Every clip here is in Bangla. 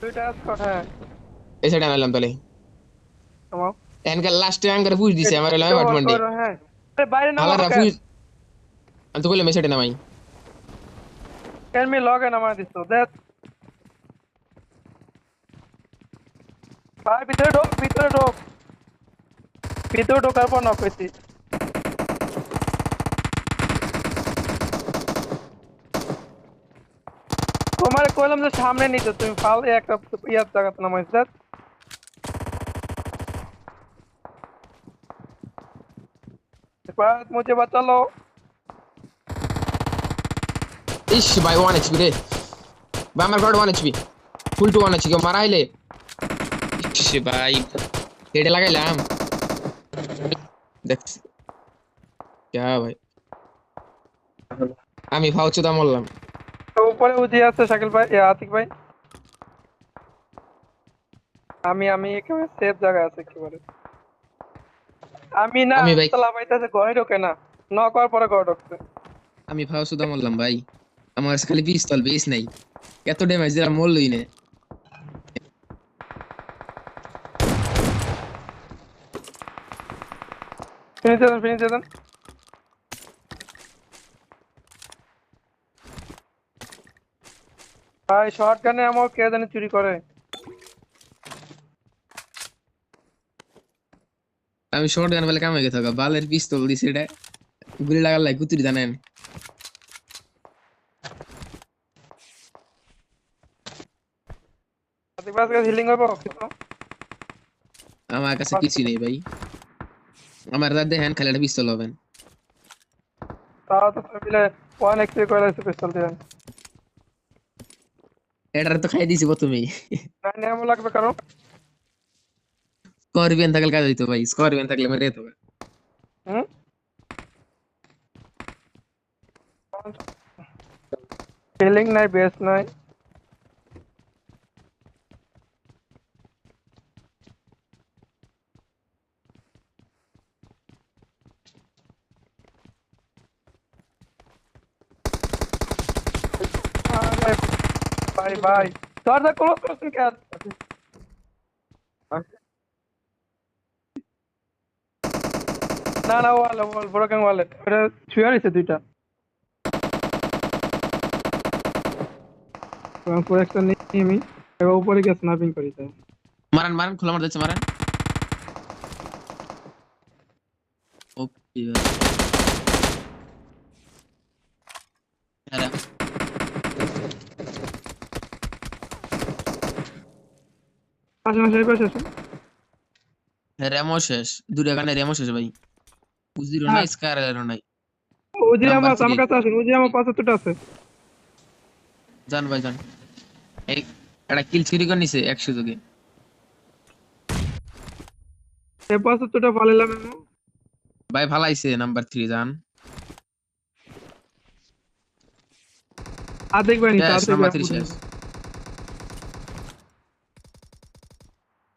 দুইটা স্কোয়াড, হ্যাঁ। এই সাইডে নাইলাম তাহলে। তোমার এনকার লাস্টে আঙ্গারে পুশ দিছে আমার এলাম হোল্ড অ্যাপার্টমেন্টে। করো, হ্যাঁ। আরে বাইরে নামো হালারা কেন? পুশ। আমি তো কইলাম এই সাইডে নামাই। কেন মি লগে নামা দিছো দেখ। ভাই ভিতরে ঢোক, ভিতরে ঢোক, ভিতরে ঢোকার পর নক হইছি। তোমার কইলাম যে সামনে নিতে, তুমি ফাল একটা ইয়ার জায়গাতে নামাইছ দেখ। मुझे बचा लो। ইস ভাই 1 এইচপি রে। ভাই আমার গড 1 এইচপি। ফুল টু 1 এইচপি কেউ মারা হইলে। ইস ভাই হেডে লাগাইলাম। দেখ क्या ভাই। আমি ফাউচুদা মরলাম। তো উপরে উজি আছে শাকিল ভাই, আতিক ভাই। আমি একেবারে সেফ জায়গায় আছে একেবারে। আমি না আমি ভাই সালা পাইতেছে ঘরে ঢোকে না, নক হওয়ার পরে ঘরে ঢুকছে। আমি ফাউচুদা মরলাম ভাই। আমার কাছে খালি পিস্তল বেস নাই। এত ড্যামেজ দিলাম মরলই না। ফিনিশ দেন। ভাই শর্ট গানে আমার কে জানি চুরি করে। আমি শর্ট গান বলে কাম হয়ে গেছে বালের পিস্তল দিছে এটা। গুলি লাগার লাই কুতুরি জানেন। আতিক ভাই আজকে হিলিং হইব কিছু? আমার কাছে কিছু নেই ভাই। আমার দাদা দেখেন খালি একটা পিস্তল হবেন। তাও তো মিলে 1 XP করে পিস্তল দিয়ে। এটার তো খাই দিছি প্রথমেই। না নেমো লাগবে কারণ। স্করপিয়ন থাকলে কাজ হইতো ভাই, স্করপিয়ন থাকলে মেরে যেত। হুম। হিলিং নাই, বেস নাই। আরে ভাই ভাই, দরজা ক্লোজ করছেন কেন? না না, ওয়াল ব্রোকেন ওয়ালে এটা ছুঁয়ে নিছে দুইটা। পুরো একটা নিয়ে আমি এবার উপরে গিয়ে স্ন্যাপিং করি তাই। মারান মারান খোলা মার যাচ্ছে মারান। ওকে ভাই। হ্যাঁ পাশাপাশি এই পাশে আসুন। রেমো শেষ। দুটো গানে রেমো শেষ ভাই। উজিরও হ্যাঁ, নাই স্কারেরও নাই। উজি নাম্বার আমার 3। কাছে আসুন, উজি আমার 75টা আছে। জান ভাই জান। এই একটা কিল চুরি করে নিছে 100 যোগে। এই 75টা ফালাইলাম এমন। ভাই ভালাইছে নাম্বার 3 জান। আর্ধেক বাই নিচে, শেষ আর্ধেক নাম্বার বাই 3 ফুটে শেষ। নিচে।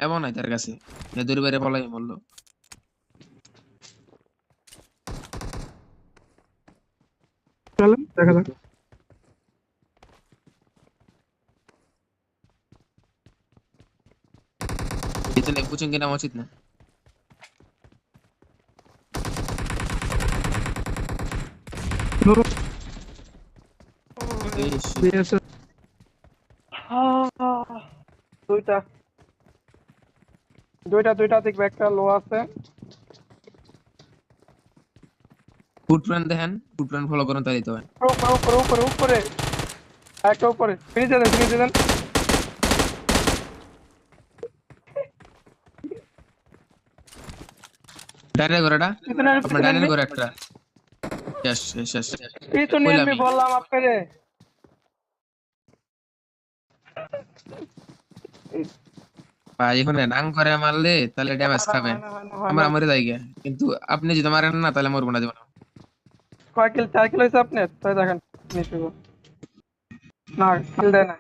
এমন নাই তার কাছে। দূরে বাইরে পলাই মরলো। চলেন দেখা যাক। পিছনে পুচিং কিনা উচিত না। ধরো বেশ বিএসএস। দুইটা দুইটা দেখবে, একটা লো আছে। ফুটপ্রিন্ট দেখেন, ফুটপ্রিন্ট ফলো করুন তাই দিতে হয়। উপরে উপরে উপরে উপরে একটা উপরে ফিনিশ দেন। ডাইরেক্ট করে এটা। পিছনে আপনার পিছনে ডাইরেক্ট করে একটা। শেষ শেষ শেষ। পিছনে আমি কইলামই বললাম আপনারে। ভাই এখন রাং করে মারলে তাহলে ড্যামেজ খাবেন। হয় আমরা না। মরে যাই গিয়া। কিন্তু আপনি যদি মারেন না তাহলে মরবো না জীবনে। কয় কিল, 4 কিল হয়েছে আপনার, তাই দেখেন। নিশ্চয় না, কিল দেয় না।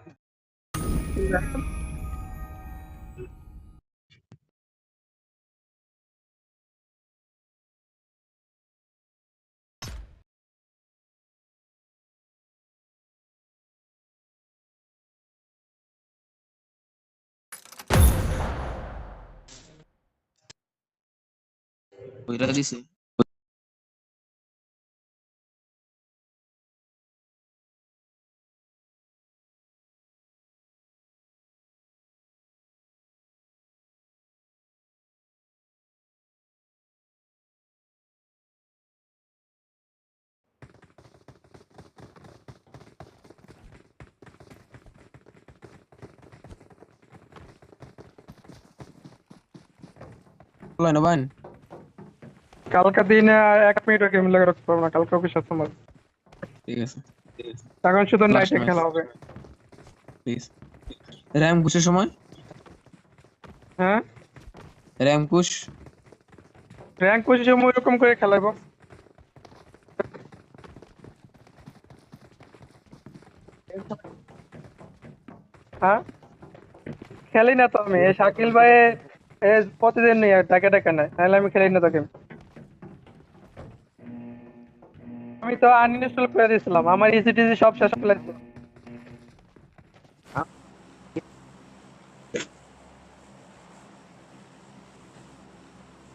ওইটা দিছে। বলেন ভাই। কালকে দিনে আর 1 মিনিটও গেম লাগে রাখতে পারবো না, কালকে অফিস আছে আমার। ঠিক আছে, এখন শুধু লাস্ট নাইটে ম্যাচ। খেলা হবে। ঠিক আছে, র্যাম পুশের সময়, হ্যাঁ, র্যাম পুশ। র্যাঙ্ক পজিশন ওইরকম করে খেলাবো। হ্যাঁ, খেলি না তো আমি। এই শাকিল ভাই প্রতিদিন নিয়ে ডাকে ডাকে নেয়, নাহলে আমি খেলি না তোকে। আমি তো আনইনস্টল করে দিয়েছিলাম, আমার ইসি টিসি সব শেষ করে দিয়েছিলাম।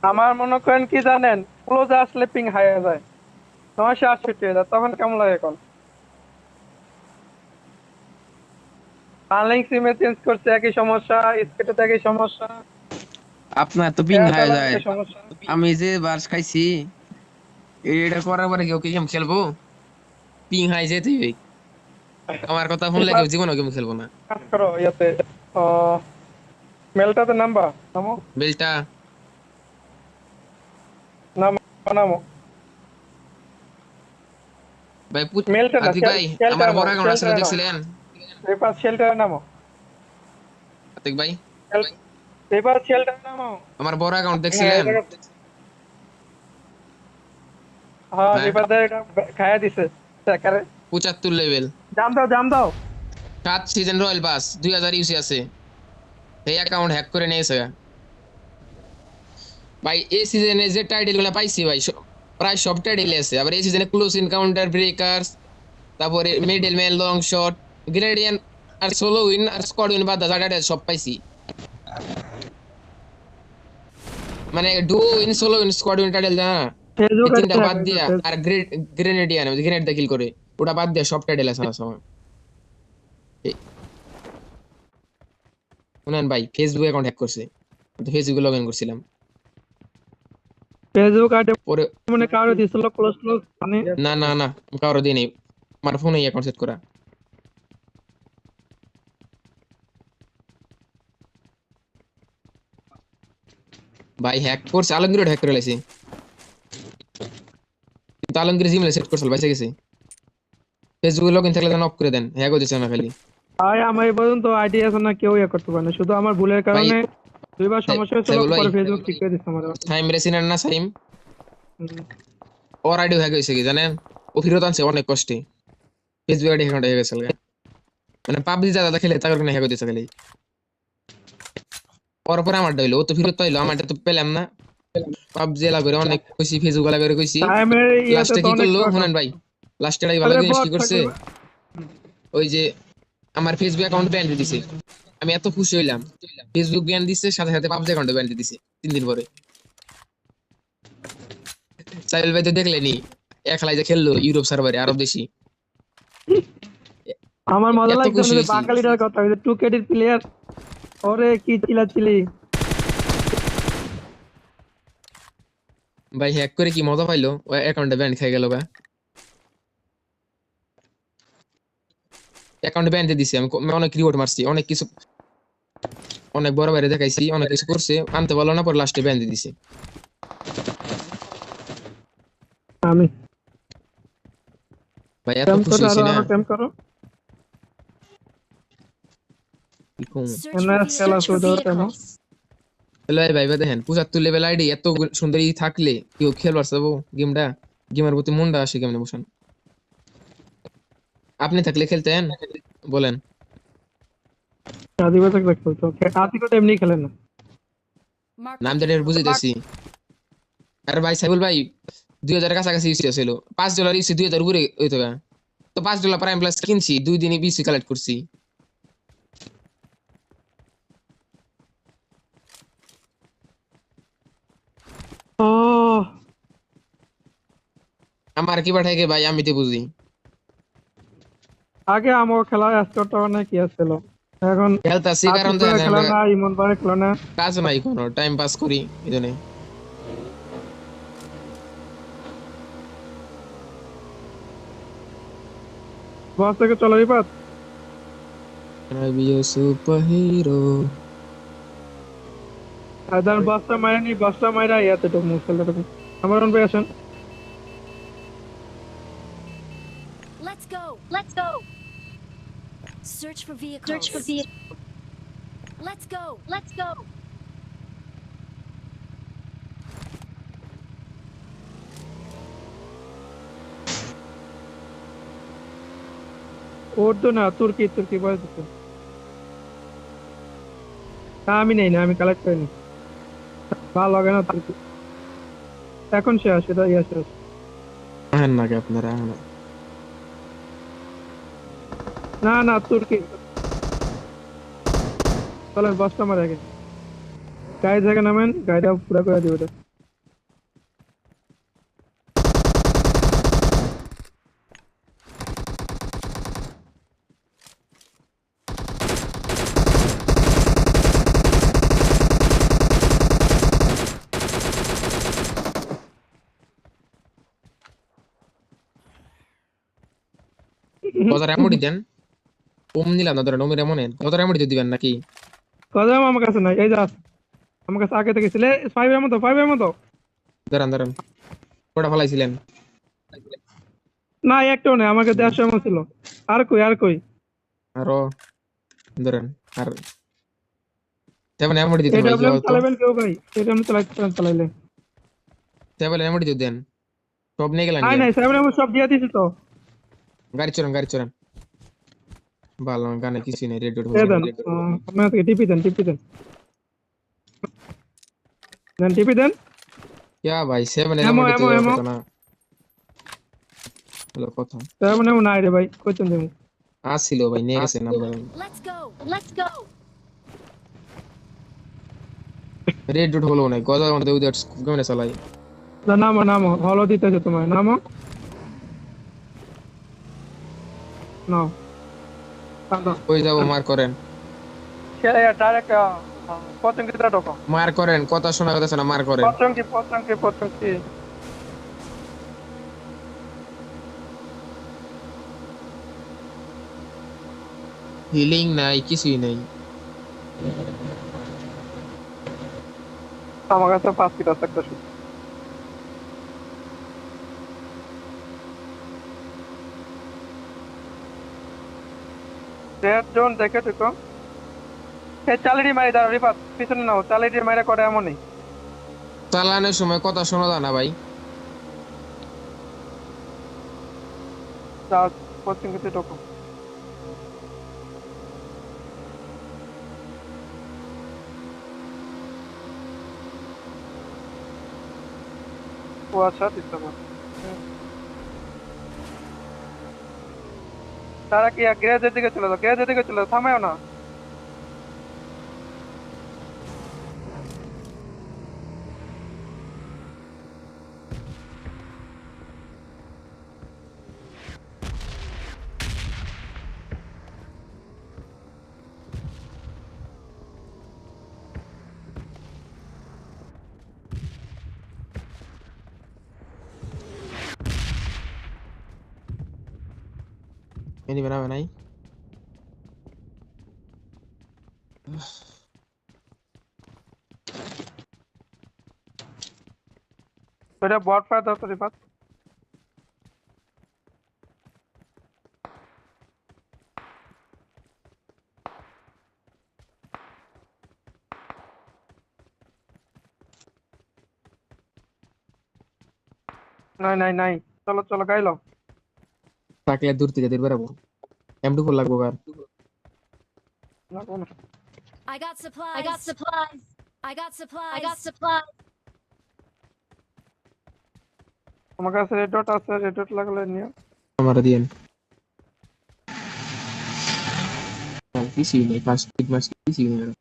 আমার মনে করেন কি জানেন, ক্লোজে আসলে পিং হাই হয়ে যায়, 968 হয়ে যায়, তখন কেমন লাগে এখন। আনলিঙ্ক সিমে চেঞ্জ করছে একই সমস্যা, স্কেটে একই সমস্যা, আপনার তো পিং হয়ে এয়ারটেল যায়। একই সমস্যা। আমি যে বার্স খাইছি, এটা করার পরে কেউ কি গেম খেলবো? পিং হাই যেতে হইবে। আমার কথা শুনলে এবার কেউ জীবনও গেম খেলবো না। কাজ করো ইয়াতে, মেলটাতে নামবা, নামো, বেলটা নামো, নামো। ভাই মেলটা না, আতিক ভাই, আমার শেল্টারে বড় নামো, অ্যাকাউন্ট আসলে শেল্টারে নামো। দেখছিলেন? এবার শেল্টারে নামো, আতিক ভাই, এবার শেল্টারে নামো। আমার বড় অ্যাকাউন্ট হ্যাঁ, দেখছিলেন? এটা হ্যাঁ, হ্যাঁ, এবার এটা খাইয়া দিছে ট্র্যাকারে। 75 লেভেল, জাম দাও, জাম দাও। 7 সিজন রয়্যাল পাস, 2000 ইউসি আছে। এই অ্যাকাউন্ট হ্যাক করে নিয়েছে ভাই। এই সিজনে যে টাইটেল গুলো পাইছি ভাই, প্রায় সব টাইটেল আছে। আবার এই সিজনে ক্লোজ এনকাউন্টার, ব্রেকার্স, তারপরে middle man, long shot, gradient, আর সোলো উইন আর স্কোয়াড উইন বাদ যা টাইটেল সব পাইছি। মানে duo win, solo win, squad win title না, এই ফেসবুক তিনটা আছে, বাদ দিয়া, আর গ্রেনেডিয়ান গ্রেনেড দাখিল করে, ওটা বাদ দিয়া সব টাইটেল আছে আমার সময়। শুনেন ভাই, ফেসবুক অ্যাকাউন্ট হ্যাক করছে, ফেসবুকে লগ ইন করছিলাম। ফেসবুক আইডি পরে মানে কারো দিছিল ক্লোজ ক্লোজ মানে। না না না, কারো দিয়ে নেই, আমার ফোনে অ্যাকাউন্ট সেট করা। ভাই হ্যাক করছে, আলমগীর হ্যাক করে লাইছে, কিন্তু আলমগীর জিমেলে সেট করছিল, বাইসে গেছে। ফেসবুকে লগ ইন থাকলে যেন অফ করে দেন, হ্যাক হচ্ছে না খালি। ভাই আমার এই পর্যন্ত আইডি আছে না, কেউ ইয়ে করতে পারে না, শুধু আমার ভুলের ভাই কারণে দুইবার সমস্যা হয়েছিল, সাইবুল ভাই, পরে ফেসবুক ঠিক করে দিচ্ছে আমার। সাইম রেসিনার না সাইম, ওর আইডি হ্যাক হয়েছে কি জানেন? ও ফেরত আনছে অনেক কষ্টে, ফেসবুক আইডি অ্যাকাউন্ট হয়ে গেছে। মানে পাবজি যারা খেলে তাদের কোনো হ্যাক হইতেছে খালি। ওর পরে আমারটা হইলো, ও তো ফেরত পাইলো, আমারটা তো পেলাম না। পাবজি এলা করে অনেক কইছি, ফেসবুক এলা করে কইছি। টাইমের ইয়েতে লাস্টে তো কি অনেক করলো প্রবলেম। শুনেন ভাই, লাস্টে ভালো আরে জিনিস বট কি করছে, থাকলে ওই যে আমার ফেসবুক অ্যাকাউন্ট ব্যান দিয়ে দিছে। আমি এত খুশি হইলাম, ফেসবুক ব্যান দিছে, সাথে সাথে পাবজি অ্যাকাউন্ট ব্যান দিয়ে দিছে 3 দিন পরে। সাইল ভাই তো দেখলেনি, একলাই যে খেললো ইউরোপ সার্ভারে, আরব দেশি। আমার মজা এত লাগছে খুশি না যে হয়েছি বাঙালিটার কথা, ওই যে 2KD প্লেয়ার, ওরে কি চিল্লাচিল্লি। ভাই, হ্যাক করে কি মজা পাইলো, ওই অ্যাকাউন্টে ব্যান খেয়ে গেল গা। অ্যাকাউন্টে ব্যান দিয়ে দিছে, আমি অনেক রিওয়ার্ড মারছি, অনেক কিছু, অনেক বড় বাইরে দেখাইছি, অনেক কিছু করছে, আনতে পারলো না, পরে লাস্টে ব্যান দিয়ে দিছে। আমি ভাই এত ক্যাম খুশি করো, হয়েছি আরো না, আরো ক্যাম করো। কি কম। এনএস খেলা শুরু হতে না। হ্যালো ভাই, ভাই দেখেন 75 লেভেল আইডি এত সুন্দরী থাকলে কেউ খেলবার চাবো গেমটা? গেমের প্রতি মনটা আসে কেমনে বসেন? আপনি থাকলে খেলতেন? বলেন। আদিবাসী দেখতে তো আদিবাসী তো এমনি খেলে না। নাম যেটা বুঝাইতেছি। আর ভাই সাইবুল ভাই, 2000 কাছাকাছি ইউসি ছিল, $5 ইউসি 2000 উপরে হইতো গা। তো $5 প্রাইম প্লাস কিনছি, 2 দিনে বিসি কালেক্ট করছি। ও আমার কি পাঠায় কে ভাই আমি তো বুঝি। আগে আমাকে খেলা স্কোরটা অনেক কি ছিল, এখন খেলতাছি কারণ আতিফ দেখেন খেলা না, ইমন ভাই খেলা না। কাজ নাই কোনো, টাইম পাস করি এই জন্য। বস থেকে চলো রিপাত। I be a superhero. আর ধর বসটা মাইরা নি, বসটা মাইরা ইয়াতে তো মুসলটা তো আমার অন ভাই আসেন। Let's go. Let's go. Search for vehicles. Search for vehicles. Let's go. Let's go. Urdu না, তুর্কি, তুর্কি বয়স দিচ্ছে। না আমি নেই না, আমি কালেক্ট করিনি, ভালো লাগে না তুর্কি। এখন শেষ, সেটা ইয়া শেষ। হ্যাঁ না কি আপনারা না না তুর্কি। চলেন বসটা মারা আগে, গাড়ি থেকে নামেন, গাড়িটা পুরো করে দিবে ওটা। কত রেমোডি দেন? কম নিলাম না, ধরেন ওমের এমন কত রেমোডি দিবেন নাকি? কথা আমার কাছে নাই, এই যে আছে। আমার কাছে আগে থেকে ছিল, 5 এর মতো, 5 এর মতো। ধরেন ধরেন কটা ফলাইছিলেন? না একটাও নেই, আমাকে 150 এমন ছিল। আর কই, আর কই? আরো ধরেন আর তেমন এমোডি দিতেন ভাই কি এডব্লিউএম বলতো? চালাবেন কেউ ভাই? এডব্লিউএম চালাইলে তেমন এমোডি দেন, সব নিয়ে গেলেন নাই গিয়া। নাই, 7 এমন সব দিয়ে দিছি তো। গাড়ি চড়েন গাড়ি চড়েন, ভালো গানে কিছু নেই, রেড ডট এ হলো না। দেন, আপনার থেকে টিপি দেন, টিপি দেন, দেন টিপি দেন। ইয়া ভাই সেভেন এর এমো এমোডি তো এমো দেওয়ার এমো, কথা না, হলো কথা। 7 এমন নাই রে ভাই, কইতেন দেবো। আসছিল ভাই নিয়ে গেছে number. Let's go. Let's go. Red dot হলো না, গজার মধ্যে উইদাউট কেমনে চালাই? নামো নামো, হলো দিতেছে তোমায়, নামো নাও। কই যাবো মার করেন, ডাইরেক্ট পছন্দ কিটা ঢোকো, মার করেন, কথা শোনা কথা না, মার করেন। পছন্দ কি। হিলিং নাই কিছুই নাই। আমার কাছে 5 কিট আছে একটা শুধু। রেড জোন দেখে ঢুকো। এই চালিডি মারি দাও রিপাত, পিছনে নাও, চালিডি মাইরা করে এমনই। চালানোর সময় কথা শোনা যায় না ভাই। যাও পছন্দ কিটা ঢোকো। ও আচ্ছা দিতে পারো। তারা কি গ্যারেজের দিকে চলে যাও, গ্যারেজের দিকে চলে যাও, থামাও না। এনি বানাবে নাই। এটা বট ফায়ার দাও তো রিপাত। নাই নাই নাই, চলো চলো গাইলো। থাকলে দূর থেকে দূর বেরাবো, M24 লাগবো কার। I got supplies. I got supplies. I got supplies. I got supplies. আমার কাছে রেড ডট আছে, রেড ডট লাগলে নিও। আমার দিয়েন কিছুই নেই, ফার্স্ট পিক মাস কিছুই নেই।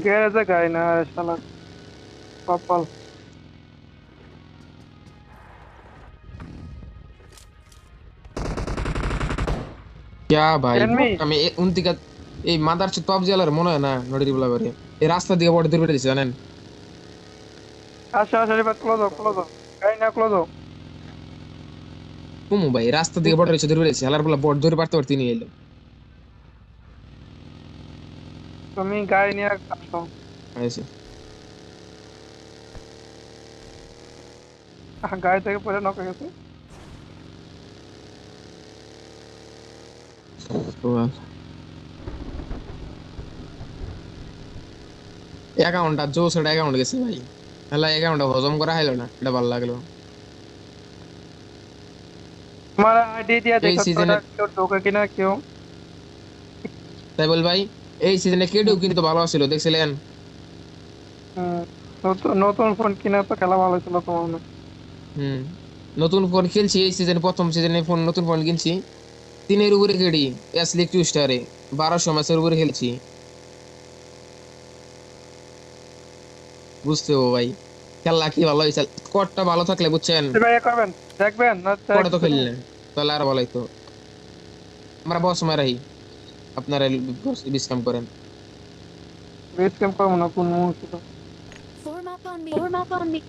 গ্যারেজে গাই না আরে শালা কপাল। क्या भाई এনমি আমি উনতিকা এই মাদার চোদ পাবজি আলার মনে হয় না নড়ি বলা করে এই রাস্তা দিয়ে বড় দূর বেরিয়েছে জানেন আসো আসো এবার ক্লোজ গাই না ক্লোজ। কুমু ভাই রাস্তা দিয়ে বড় রয়েছে দূর বেরিয়েছে আলার বলা বড় দূর পারতে পারতে নিয়ে এলো তুমি গাড়ি নিয়ে আসো। আইছে গাড়ি থেকে পরে নক হয়ে গেছে। তো অ্যাকাউন্টটা জোসের অ্যাকাউন্ট গেছে ভাই হলা অ্যাকাউন্টটা হজম করা হলো না এটা ভালো লাগলো তোমার আইডি দিয়ে এই দেখো তো সিজনে এটা কেউ ঢোকে কিনা কেউ। তাই বল ভাই এই সিজনে কেডিও কিন্তু ভালো ছিল দেখছিলেন হুম, নতুন নতুন ফোন কিনা তো খেলা ভালো ছিল তোমার মনে হয়। হুম নতুন ফোন খেলছি এই সিজনে প্রথম সিজনে ফোন নতুন ফোন কিনছি তিনের উপরে কেডি এসলিক টু স্টারে 1200 ম্যাচের উপরে খেলছি বুঝতে ও ভাই খেলা কি ভালো হয়েছে কোডটা ভালো থাকলে বুঝছেন এবার এ করবেন দেখবেন না কোডে তো খেললেন তাহলে আর ভালো হইতো আমরা বস মারাই আপনারা বিস কাম করেন বেস ক্যাম্প করবো না কোন মুহূর্তে। Form up on me. Form up on me.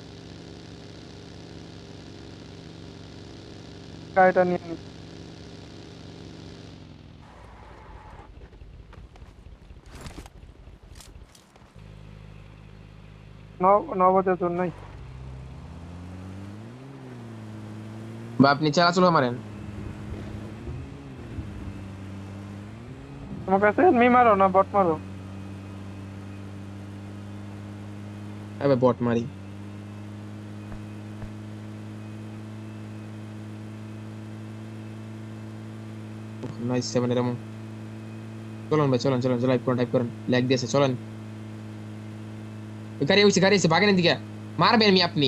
গাড়িটা নিয়ে নি নবদের জন্যই। বা আপনি চালাচুলা মারেন তোমার কাছে এমনি মারো না বট মারো। এবার বট মারি নাইস 7 এর এমন চলুন ভাই চলুন চলুন লাইভ করেন টাইপ করেন ল্যাগ দিয়েছে চলেন গাড়ি হইছে বাগেনের দিকে মারবেন মি আপনি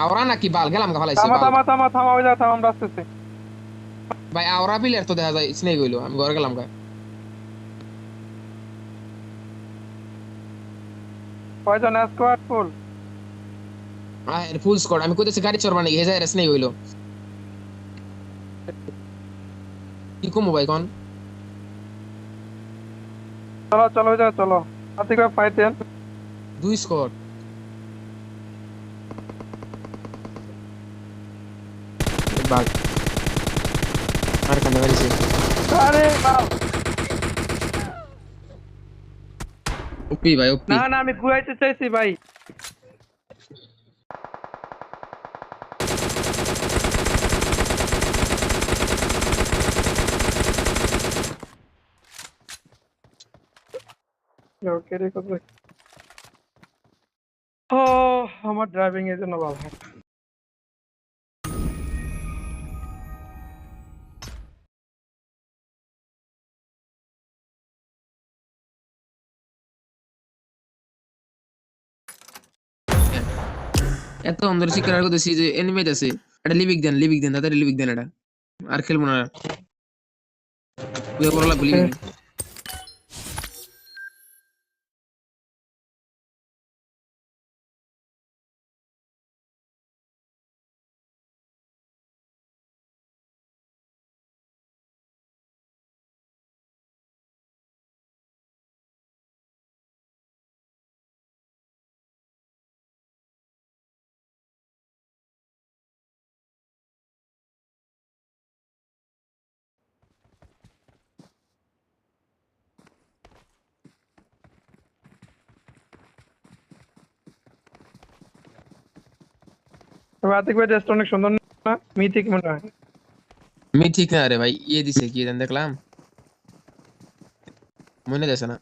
আওরা নাকি বাল গেলাম গা ফালাইছে থামা বাল থামা থামা থামা ওই যাও থামা আমরা আসতেছি। ভাই আওরা প্লেয়ার তো দেখা যায় স্নেক হইলো আমি ঘরে গেলাম গা কয়জন স্কোয়াড ফুল। আর ফুল স্কোয়াড আমি কইতেছি গাড়ি চড়বা নাকি হেজায় স্নেক হইলো কি কমু ভাই কোন চলো চলো ওই যাও চলো আতিক ভাই ফাইট দেন। দুই স্কোয়াড বাল আর কান্দা গাড়িছে আরে বাল। ওপি ভাই ওপি না না আমি ঘুরাইতে চাইছি ভাই। ওকে রে কত ও আমার ড্রাইভিং এর জন্য ভালো হয়। এত অন্ধের শিকার করতেছি যে এনিমেট আছে এটা লিবিক দেন তাড়াতাড়ি লিবিক দেন এটা আর খেলবো না বুঝে পড়া লাগবে লিবিক দেন তবে আতিক ভাই ড্রেসটা অনেক সুন্দর না মিথিক মনে হয়। আমি ঠিক না রে ভাই ইয়ে দিছে কি দেন দেখলাম মনে যাচ্ছে না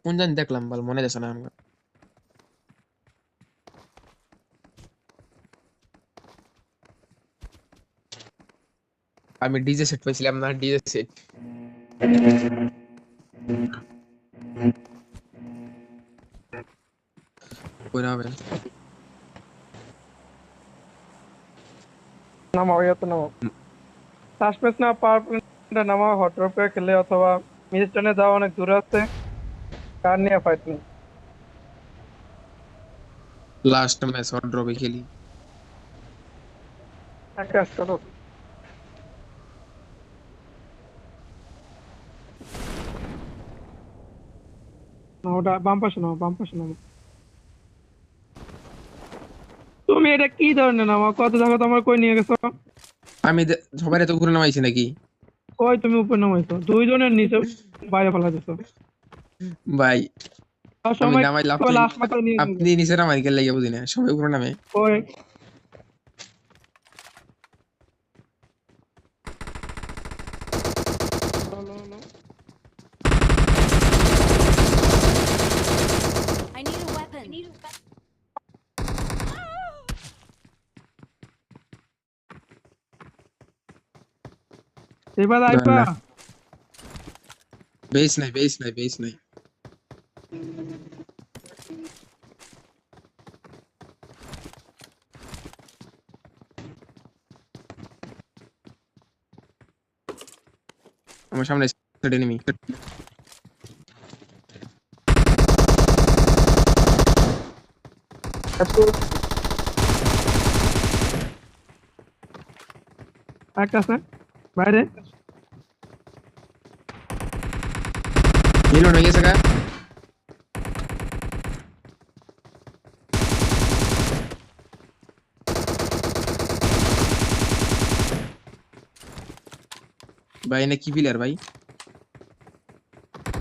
কোন জানি দেখলাম বল মনে যাচ্ছে না আমার আমি ডিজে সেট পাইছিলাম না ডিজে সেট কই না হবে নামাও ইয়াতে নামাও সাসপেন্স না পাওয়ার এটা নামা হট ড্রপে খেলে অথবা মিডস্টোনে যাওয়া অনেক দূরে আছে, কার নিয়ে ফাইট নেই। লাস্ট ম্যাচ হট ড্রপে খেলি। এক কাজ করো, না ওটা বাম পাশে নাও, বাম পাশে নাও। তুমি এটা কি ধরনের নামা, কত জায়গা তোমার কই নিয়ে গেছো? আমি সবাই তো ঘুরে নামাইছি নাকি কই তুমি উপরে নামাইছো, দুইজনের নিচে বাইরে ফেলা দিছো। ভাই? তার আমি সময় নামাইলে লাস্ট মাথায় নিয়ে আপনি যাবে। নিচে নামাই গেলে বুঝি না, সবাই ঘুরে নামে। কই I need a weapon. এবার আইপা। বেস নাই, বেস নাই, বেস নাই। আমার সামনে এনিমি। একটা আছে বাইরে। রিলোড হয়ে গেছে গা। ভাই না কি প্লেয়ার ভাই?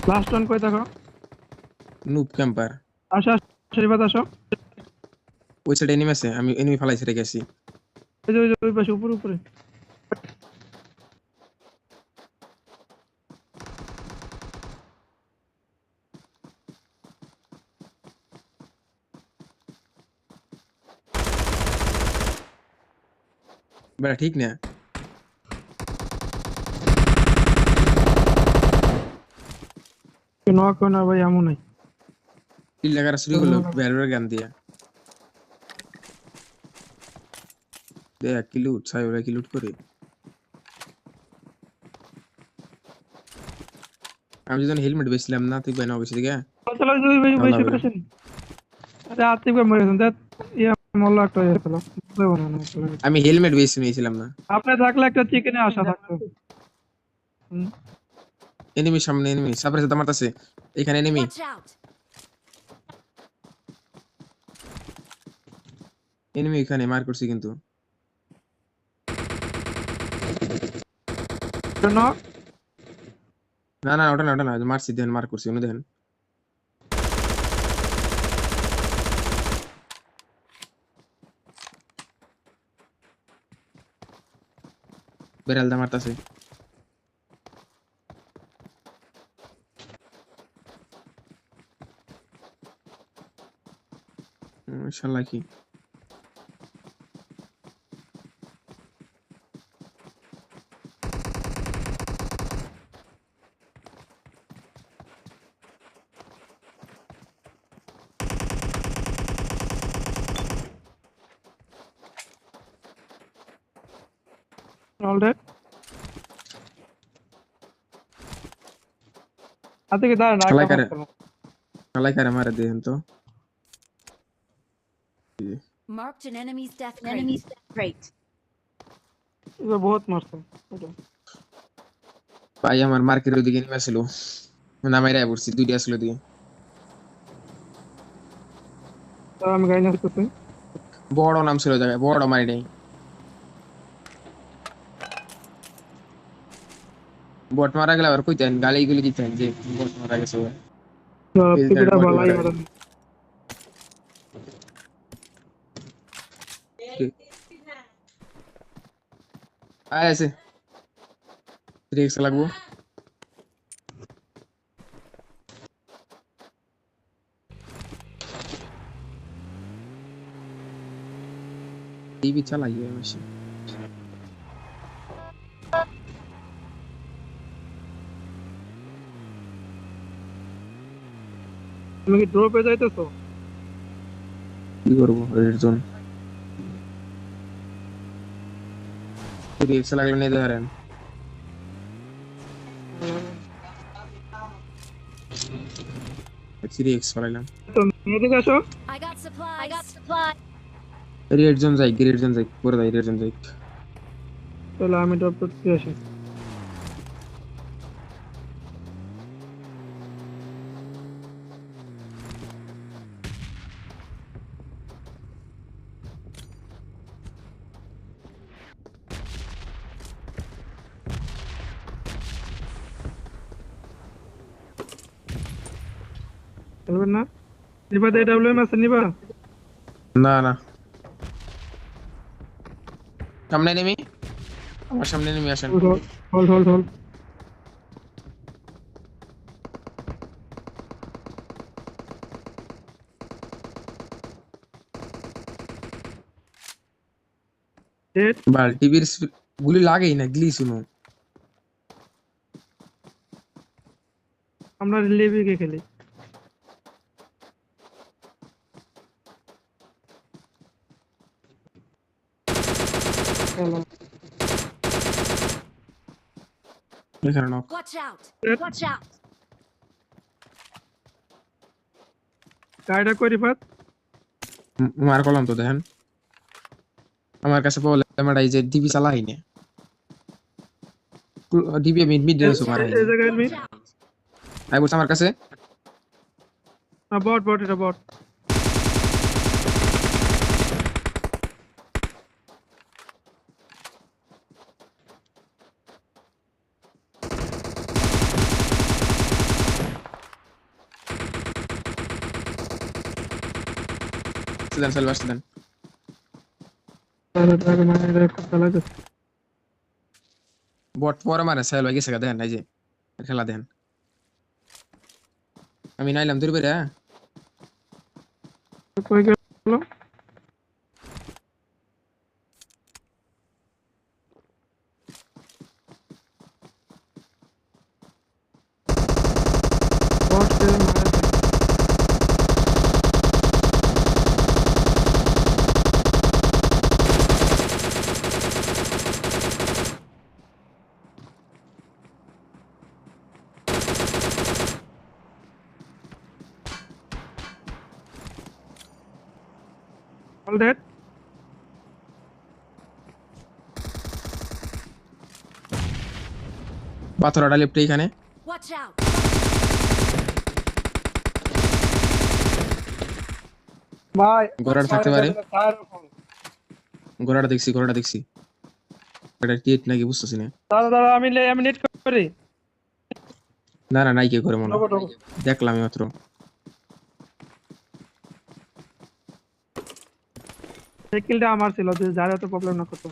লাস্ট ওয়ান কই দেখো। নুব ক্যাম্পার। আসো আসো এবার আসো। ওই সাইডে এনিমি আছে, আমি এনিমি ফালাইছে রেখে আসি। ওই যে ওই পাশে উপরে উপরে। বেটা ঠিক না। নক না ভাই এমন নাই। কিল লাগার শুরু করলো ব্যারোর গান দিয়া। দেখ কি লুট, সাইবরা কি লুট করে। আমি যখন হেলমেট বেচলাম না, তুই বাইনা গেছিস দিকে। চলো ওই ভাই ভাই শুরু আসেন। আরে আতিফ ভাই মরে গেছেন দেখ। ইয়া মোল্লা একটা হয়ে গেল, বুঝতে পারো না আসলে। আমি হেলমেট বেচতে নিয়েছিলাম না। আপনি থাকলে একটা চিকেনে আশা থাকতো। এনিমি সামনে, এনিমি সাপরে সাথে মারতাছে। এখানে এনিমি। Watch out. এনিমি এখানে মার করছি কিন্তু। নক না না, ওটা না, ওটা না, মারছি দেন, মার করছি উনি দেখেন। বেরালদা মারতাছে। শালা কি অলরেড আতিকে দাঁড়ান শালাই আগে কারে, ফাইট করো। শালাই কারে মারে দেখেন তো। Marked an enemy's death crate. এবার বহুত মারছে ওটা। ভাই আমার মার্কের ওইদিকে এনিমি ছিল, নামাই রায় পড়ছি, দুইটা আসলো দিয়ে। তাও আমি গাড়ি নিয়ে আসতেছি। বড় নাম ছিল জায়গায়, বড় মারি নাই। বট মারা গেলে আবার কইতেন, গালি গুলি দিতেন যে বট মারা গেছে। পিপিটা ভালাই মারা। আয় আছে রিক্স লাগবো। টিভি চালাই বেশি। তুমি কি ড্রপে যাইতেছো? কি করবো রেড জোন, রিক্স লাগলে নিয়ে ধরেন। 3x ফলাইলাম তো এদিকে আসো। I got supplies. I got supplies. Red zone যাই পরে যাই রেড জোন যাই চলো আমি ড্রপ করতে আসি। চলবেন না? নিবা AWM আছে নিবা? না না সামনে নেমি আমার সামনে নেমে আসেন hold hold hold hold. Dead. বাল টিভির গুলি লাগেই না গ্লি শুনো আমরা রিলিভিকে খেলি। চলো। এখানে knock Watch out. Dead. Watch out. গাড়িটা কই রিফাত? মার কলম তো দেখেন আমার কাছে প্রবলেম এটা এই যে ডিবি চালাই না ডিবি মিড মিড দেন সুমার এই জায়গায় মি। Watch out. আই বলছ আমার কাছে না বট বট এটা বট। দেন সেলভার দেন তাহলে তাহলে মানে এটা কথা লাগে। বট পরে মারে সেল হয়ে গেছে দেখেন এই যে খেলা দেখেন আমি নাইলাম দূর বেরে কই গেল? বট কে মারা দে। All dead. পাথরটা লেপটে এখানে Watch out. ভাই ঘোড়াটা থাকতে পারে দাঁড়া ঘোড়াটা দেখছি এটা টিট নাকি বুঝতেছি না দাঁড়া আমি নেট করি। না না নাই কে করে মনে হয়। ঢোকো ঢোকো। দেখলাম মাত্র সাইকেলটা আমার ছিল যে যার এত প্রবলেম না করতো।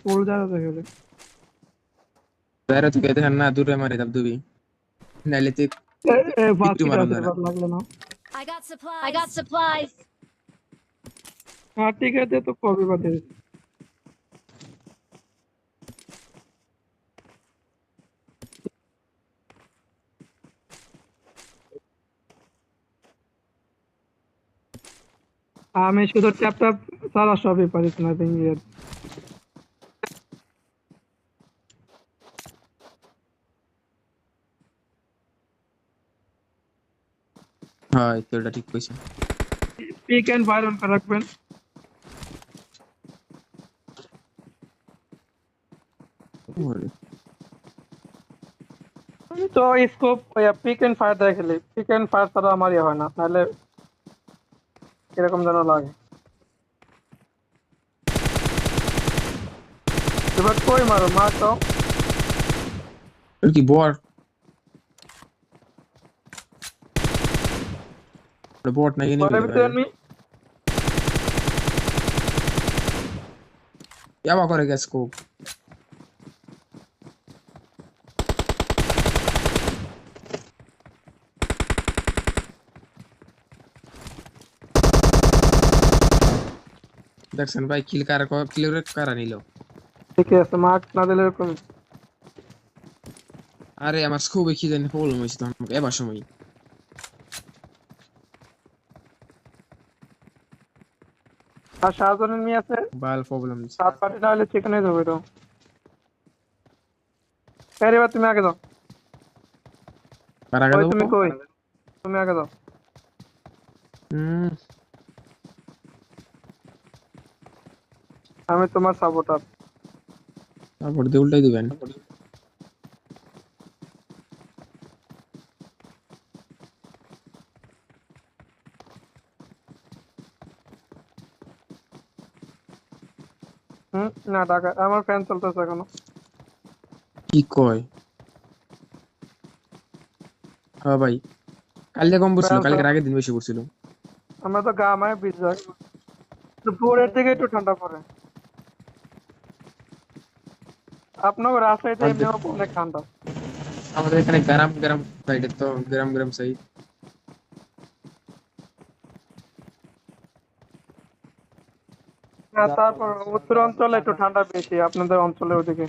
ফুল যারা দেখলে বাইরে থেকে দেখেন না দূরে মারে দাবদুবি নাইলে তে ফার্স্ট একটু কিট মারুন আছে দাঁড়া। লাগলো না। I got supplies. I got supplies. হ্যাঁ ঠিক আছে তো কবে বাদে। আমি শুধু ট্যাপ ট্যাপ সারা সবই পারি স্নাইপিং এর। হ্যাঁ তো এটা ঠিক কইছে পিক এন্ড ফায়ার অন করে রাখবেন। ওরে, আমি তো স্কোপ পিক এন্ড ফায়ার দিয়ে খেলি। পিক এন্ড ফায়ার ছাড়া আমার ইয়ে হয় না, নাহলে এরকম যেন লাগে। এবার কই মারো মার তো। এটা কি বট বট নাকি নি পরে ভিতরে আমি ইয়াবা করে গেছে স্কোপ দেখছেন ভাই কিল কারা নিল ঠিক আছে মার্ক না দিলে এরকম। আরে আমার স্কোপে কি জানি প্রবলেম হয়েছে তখন এবার সময় আর শাহজাহানের মেয়ে আছে বাল প্রবলেম 7 পার্টি না হলে চিকেন হয়ে যাবে তো। আরে বা তুমি আগে যাও। কারা ওই গেল? তুমি কই? তুমি আগে যাও। হুম, আমি তোমার সাপোর্টার। তারপর দিয়ে উল্টাই দিবেন। না ঢাকা আমার ফ্যান চলতেছে এখনো। কি কয়? হ্যাঁ ভাই, কালকে কম পড়ছিল, ফ্যান কালকে আগের দিন বেশি পড়ছিল। আমরা তো গামায় ভিজা। দুপুরের দিকে একটু ঠান্ডা পড়ে। আপনার রাজশাহীতে আমাদের এমনিও অনেক ঠান্ডা। আমাদের এখানে গ্রাম গ্রাম সাইডে তো, গ্রাম গ্রাম সাইড। হ্যাঁ তারপর উত্তর অঞ্চলে একটু ঠান্ডা বেশি আপনাদের অঞ্চলের ওদিকে।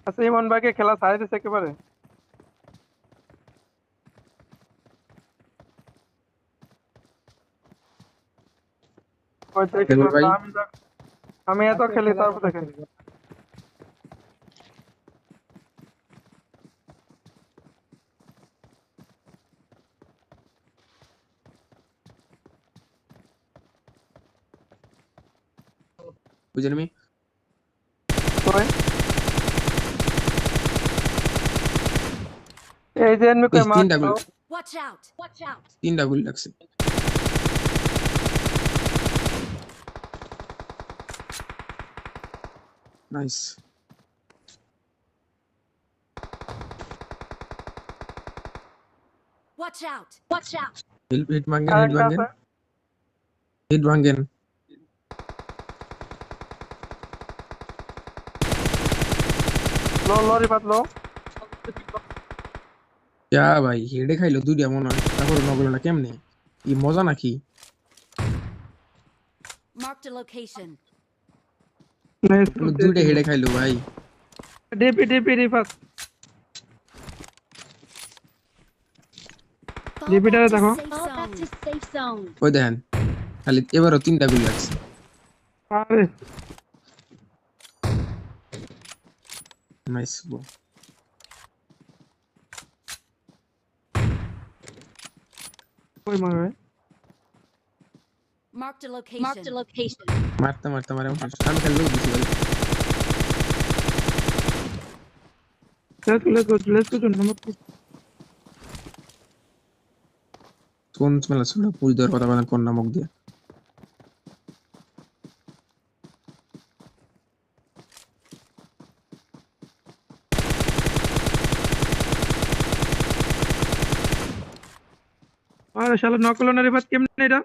আচ্ছা ইমন ভাইকে খেলা ছাড়াই দিচ্ছে একেবারে। ওই দেখি দেখুন ভাই, আমি এত খেলি তারপর দেখেন। বুঝলেন? আমি ওই এই যে এমনি ওই করে মারছো। Watch out! Watch out! তিনটা গুলি লাগছে। Nice. Watch out! Watch out! Hit ভাঙ্গেন, হিট আরেকটা ভাঙ্গেন, আছে। হিট ভাঙ্গেন। লো লরি বাদলো। যা ভাই, হেডে খাইলো দুইটা মনে হয়, তারপর নগলো না কেমনে? কি মজা নাকি? Marked a location. পুরো দুইটা হেডে খাইলো ভাই। DP DP Rifat. Fall ডিপিটারে back to দেখো। safe zone. Fall back to safe zone. ওই দেখেন, খালি এবারও তিনটা গুলি লাগছে। আরে নাইস। কই মারবে? Marked a location. Marked a location. মারতে মারতে মারে আমার শেষ। আমি খালি লোক দিছি ভাই। Let's go number 2। কোন মেলা ছিল পুজ দেওয়ার কথা বলেন কোন নামক দিয়ে? আরে শালা নকল না রিফাত কেমনে এটা?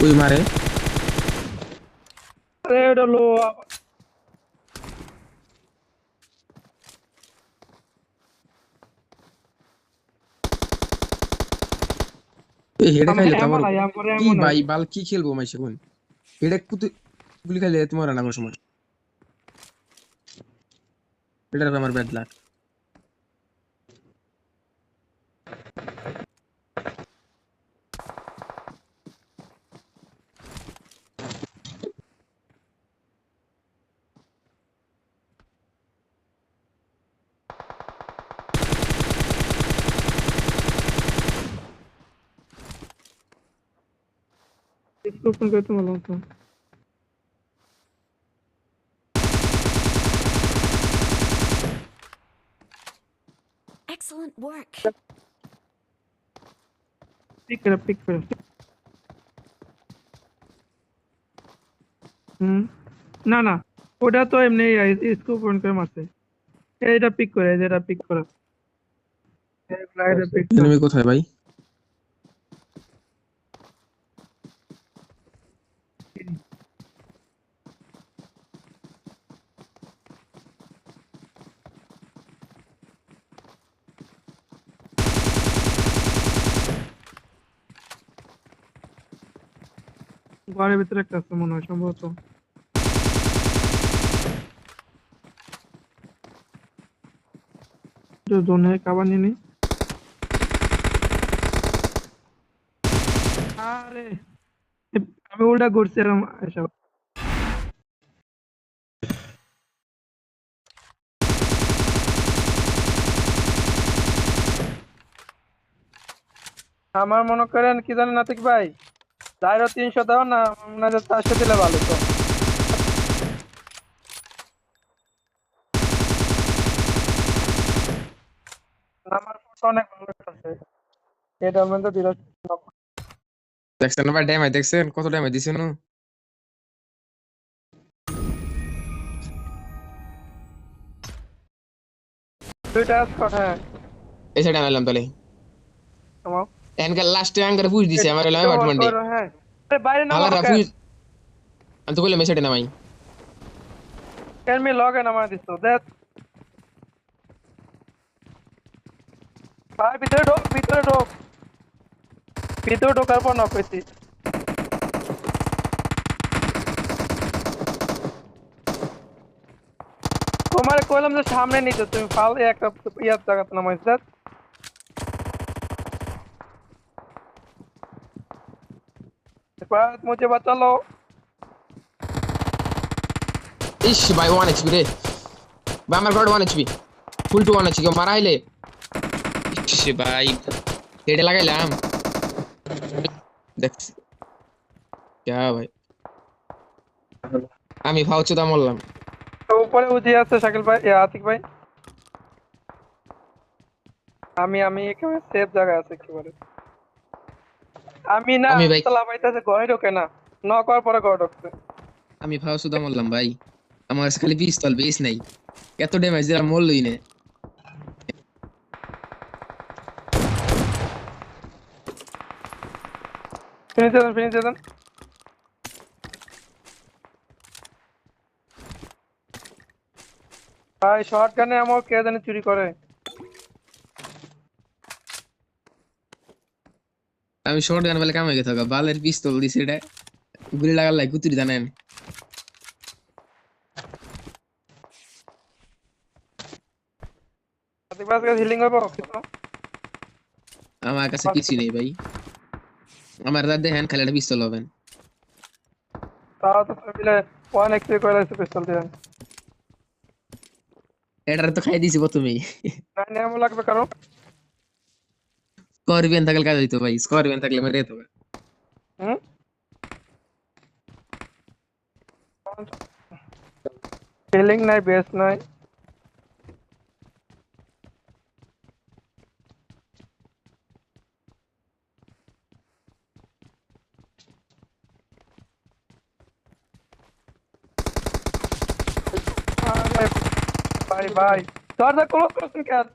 ওই মারে। আরে এটা লো। এই হেডে খাইলে তো এমন আবার নাই আমার কি এমন নাই। ভাই, বাল কি খেলবো মাইসে কোন? হেডে কুতু গুলি খাইলে তোমার না কোনো সময়। এটার আমার ব্যাড লাক। इसको ओपन करते मालूम था। Excellent work. पिक कर। না না ওটা তো এমনি इसको ओपन করে মারছে। এটা পিক করে, এটা পিক করে। এই ফ্লাইটে পিক করে। এনিমি কোথায় ভাই? ঘরের ভিতরে একটা আছে মনে হয় সম্ভবত। জোনে কাবার নিয়ে নি। আরে আমি উল্টা ঘুরছি এরকম এসব। আমার মনে করেন কি জানেন নাতিক ভাই, 300 দাও না, মনে হয় 400 দিলে ভালো তো। আমার ফটো অনেক ভালো আছে, এটার মধ্যে দিল। দেখছেন ভাই ড্যামেজ দেখছেন কত ড্যামেজ দিছে নু? দুইটা স্কট, হ্যাঁ। এই সাইডে আনাইলাম তাহলে। আমার এনকার লাস্টে আঙ্গারে পুশ দিছে আমার এলাকায় এটা বাটমন্ডে। করো, হ্যাঁ। আরে বাইরে নামো হালারা কেন? পুশ। আমি তো কইলাম এই সাইডে নামাই। কেন মি লগে নামা দিছো দেখ। ভাই ভিতরে ঢোক, ভিতরে ঢোক, ভিতরে ঢোকার পর নক হইছি। তোমার কইলাম যে সামনে নিতে, তুমি ফাল একটা ইয়ার জায়গাতে নামাইছ দেখ। मुझे बचा लो। ইস ভাই 1 এইচপি রে। ভাই আমার গড 1 এইচপি। ফুল টু 1 এইচপি কেউ মারা হইলে। ইস ভাই হেডে লাগাইলাম। দেখ क्या भाई আমি ফাউচুদা মরলাম। তো উপরে উঠে আছে শাকিল ভাই, আতিক ভাই। আমি একেবারে সেফ জায়গায় আছি একেবারে। আমি না আমি ভাই সালা পাইতাছে ঘরে ঢোকে না, নক হওয়ার পরে ঘরে ঢুকছে। আমি ফাউচুদা মরলাম ভাই। আমার কাছে খালি পিস্তল বেস নাই। এত ড্যামেজ দিলাম মরলই না। ফিনিশ দেন। ভাই শর্ট গানে আমার কে জানি চুরি করে। আমি শর্ট গান বলে কাম হয়ে গেছে বালের পিস্তল দিছে এটা গুলি লাগার লাই কুতুরি জানেন। আতিক ভাই আজকে হিলিং হবে কিছু? আমার কাছে কিছুই নেই ভাই। আমার দাদা দেখেন খালি একটা পিস্তল হবেন। তাও তো মিলে 1 এক্স করে আছে পিস্তল দিয়ে। এটার তো খাই দিছি প্রথমেই। না নেমো লাগবে কারো। স্করপিয়ন থাকলে কাজ হইতো ভাই, স্করপিয়ন থাকলে মেরে যেত। হুম। হিলিং নাই, বেস নাই। আরে ভাই ভাই দরজা ক্লোজ করছেন কেন?